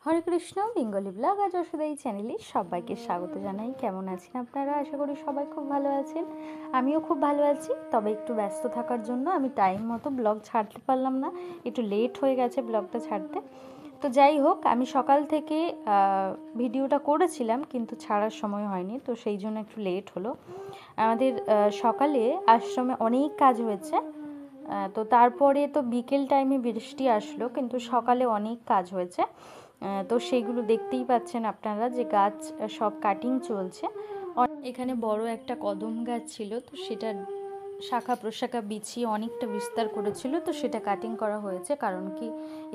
হরে Krishna Bengali blog আর যশোদা এই চ্যানেলে সবাইকে স্বাগত জানাই। কেমন আছেন আপনারা? আশা করি সবাই খুব ভালো আছেন। আমিও খুব ভালো আছি, তবে একটু ব্যস্ত থাকার জন্য আমি টাইম মতো ব্লগ ছাড়তে পারলাম না, একটু লেট হয়ে গেছে ব্লগটা ছাড়তে। তো যাই হোক, আমি সকাল থেকে ভিডিওটা করেছিলাম কিন্তু ছাড়ার সময় হয়নি, তো সেই জন্য একটু লেট হলো। আমাদের সকালে আশ্রমে অনেক কাজ হয়েছে, তো তারপরে তো বিকেল টাইমে বৃষ্টি আসলো, কিন্তু সকালে অনেক কাজ হয়েছে। তো সেইগুলো দেখতেই পাচ্ছেন আপনারা যে গাছ সব কাটিং চলছে। এখানে বড় একটা কদম গাছ ছিল, তো সেটা শাখা প্রশাখা বিছিয়ে অনেকটা বিস্তার করেছিল, তো সেটা কাটিং করা হয়েছে। কারণ কি,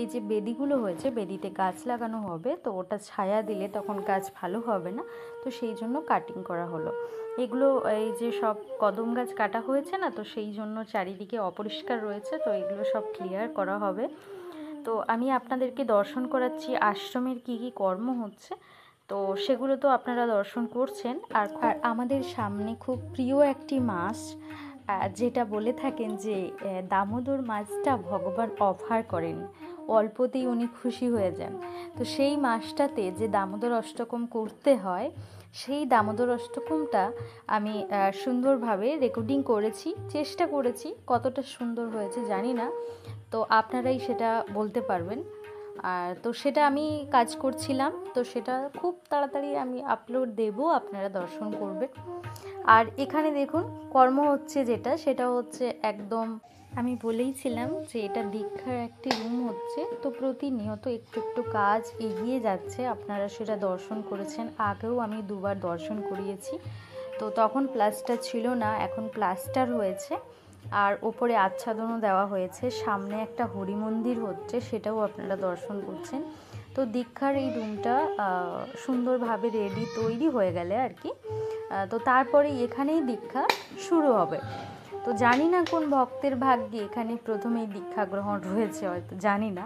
এই যে বেদিগুলো হয়েছে, বেদিতে গাছ লাগানো হবে, তো ওটা ছায়া দিলে তখন গাছ ভালো হবে না, তো সেই জন্য কাটিং করা হলো এগুলো। এই যে সব কদম গাছ কাটা হয়েছে না, তো সেই জন্য চারিদিকে অপরিষ্কার রয়েছে, তো এগুলো সব ক্লিয়ার করা হবে। তো আমি আপনাদেরকে দর্শন করাচ্ছি আশ্রমের কি কি কর্ম হচ্ছে, তো সেগুলো তো আপনারা দর্শন করছেন। আর আমাদের সামনে খুব প্রিয় একটি মাস, যেটা বলে থাকেন যে দামোদর মাছটা ভগবান অফার করেন, অল্পতেই উনি খুশি হয়ে যান। তো সেই মাসটাতে যে দামোদর অষ্টকম করতে হয়, সেই দামোদর অষ্টকমটা আমি সুন্দরভাবে রেকর্ডিং করেছি, চেষ্টা করেছি। কতটা সুন্দর হয়েছে জানি না, তো আপনারাই সেটা বলতে পারবেন। আর তো সেটা আমি কাজ করছিলাম, তো সেটা খুব তাড়াতাড়ি আমি আপলোড দেব, আপনারা দর্শন করবেন। আর এখানে দেখুন কর্ম হচ্ছে যেটা, সেটা হচ্ছে একদম, আমি বলেইছিলাম যে এটা দীক্ষার একটি রুম হচ্ছে, তো প্রতিনিয়ত একটু একটু কাজ এগিয়ে যাচ্ছে। আপনারা সেটা দর্শন করেছেন, আগেও আমি দুবার দর্শন করিয়েছি। তো তখন প্লাস্টার ছিল না, এখন প্লাস্টার হয়েছে, আর ওপরে আচ্ছাদনও দেওয়া হয়েছে। সামনে একটা হরি মন্দির হচ্ছে, সেটাও আপনারা দর্শন করছেন। তো দীক্ষার এই রুমটা সুন্দরভাবে রেডি তৈরি হয়ে গেলে আর কি, তো তারপরে এখানেই দীক্ষা শুরু হবে। তো জানি না কোন ভক্তের ভাগ্যে এখানে প্রথমেই দীক্ষা গ্রহণ রয়েছে, হয়তো জানি না।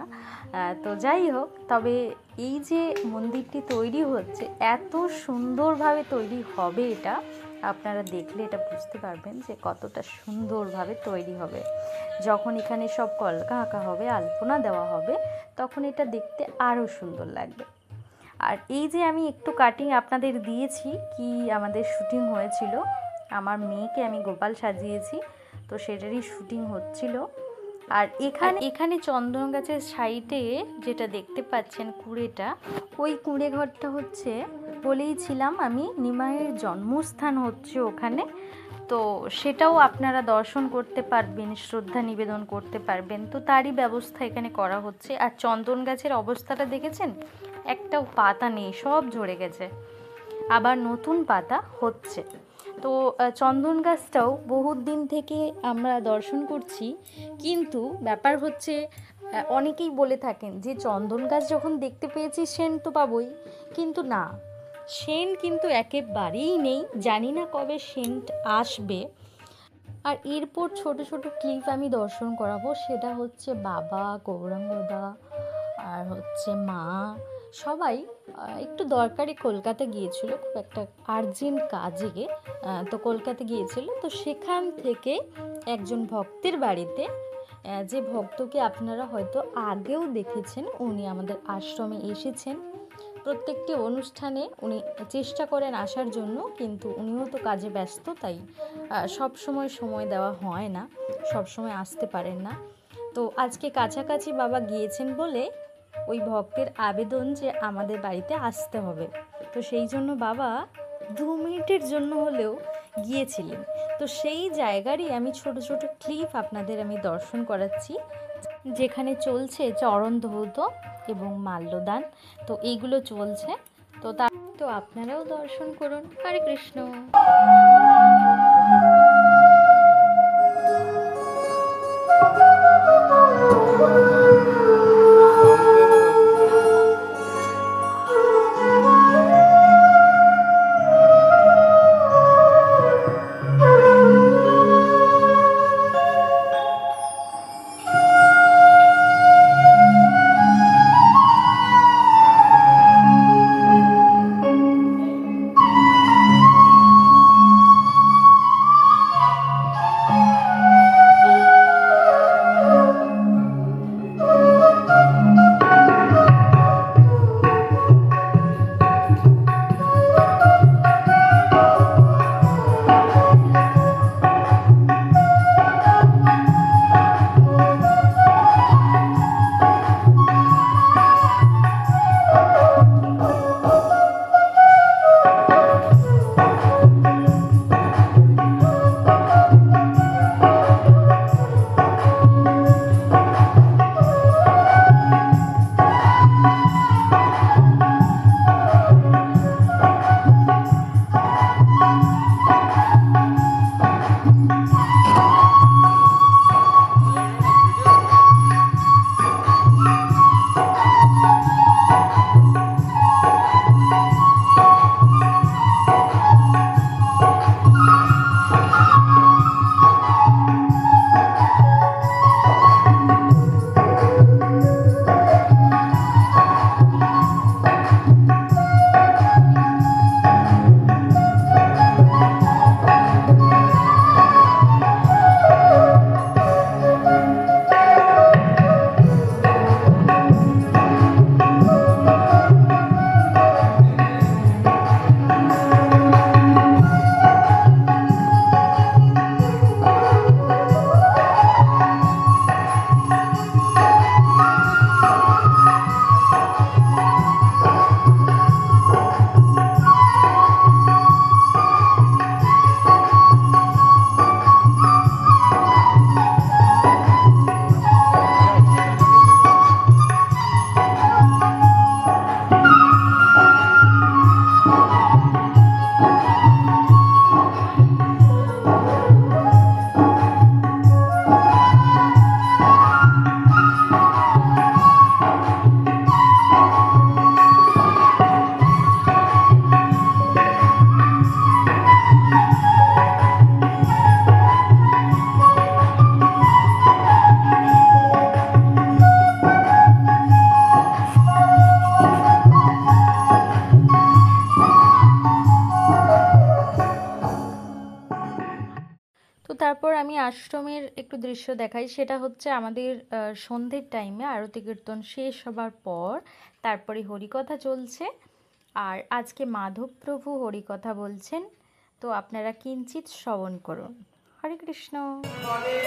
তো যাই হোক, তবে এই যে মন্দিরটি তৈরি হচ্ছে, এত সুন্দরভাবে তৈরি হবে, এটা আপনারা দেখলে এটা বুঝতে পারবেন যে কতটা সুন্দরভাবে তৈরি হবে। যখন এখানে সব কলকা আঁকা হবে, আলপনা দেওয়া হবে, তখন এটা দেখতে আরও সুন্দর লাগবে। আর এই যে আমি একটু কাটিং আপনাদের দিয়েছি, কি আমাদের শুটিং হয়েছিল, আমার মেয়েকে আমি গোপাল সাজিয়েছি, তো সেটারই শুটিং হচ্ছিল। আর এখানে চন্দন গাছের সাইডে যেটা দেখতে পাচ্ছেন কুঁড়েটা, ওই কুঁড়ে ঘরটা হচ্ছে, বলেইছিলাম আমি, নিমাইয়ের জন্মস্থান হচ্ছে ওখানে। তো সেটাও আপনারা দর্শন করতে পারবেন, শ্রদ্ধা নিবেদন করতে পারবেন, তো তারই ব্যবস্থা এখানে করা হচ্ছে। আর চন্দন গাছের অবস্থাটা দেখেছেন, একটাও পাতা নেই, সব ঝরে গেছে, আবার নতুন পাতা হচ্ছে। তো চন্দন গাছটাও বহুত দিন থেকে আমরা দর্শন করছি, কিন্তু ব্যাপার হচ্ছে অনেকেই বলে থাকেন যে চন্দন গাছ যখন দেখতে পেয়েছি সেন্ট তো পাবোই, কিন্তু না, সেন্ট কিন্তু একেবারেই নেই। জানি না কবে সেন্ট আসবে। আর এরপর ছোট ছোট ক্লিপ আমি দর্শন করাবো, সেটা হচ্ছে বাবা, গৌরাঙ্গদা, আর হচ্ছে মা, সবাই একটু দরকারি কলকাতা গিয়েছিল, খুব একটা আর্জেন্ট কাজে, তো কলকাতা গিয়েছিল। তো সেখান থেকে একজন ভক্তের বাড়িতে, যে ভক্তকে আপনারা হয়তো আগেও দেখেছেন, উনি আমাদের আশ্রমে এসেছেন। প্রত্যেকটি অনুষ্ঠানে উনি চেষ্টা করেন আসার জন্য, কিন্তু উনিও তো কাজে ব্যস্ত, তাই সব সময় দেওয়া হয় না, সব সময় আসতে পারেন না। তো আজকে কাছাকাছি বাবা গিয়েছেন বলে ওই ভক্তের আবেদন যে আমাদের বাড়িতে আসতে হবে, তো সেই জন্য বাবা 2 মিনিটের জন্য হলেও গিয়েছিলেন। তো সেই জায়গারই আমি ছোট ছোট ক্লিপ আপনাদের আমি দর্শন করাচ্ছি, যেখানে চলছে চরণ ধৌত এবং মাল্যদান, তো এইগুলো চলছে। তো আপনারাও দর্শন করুন। হরে কৃষ্ণ। আশ্রমের একটু দৃশ্য দেখাই। সেটা হচ্ছে আমাদের সন্ধ্যের টাইমে আরতি কীর্তন শেষ হবার পর তারপরে হরিকথা চলছে। আর আজকে মাধবপ্রভু হরিকথা বলছেন, তো আপনারা কিঞ্চিৎ শ্রবণ করুন। হরে কৃষ্ণ। হরে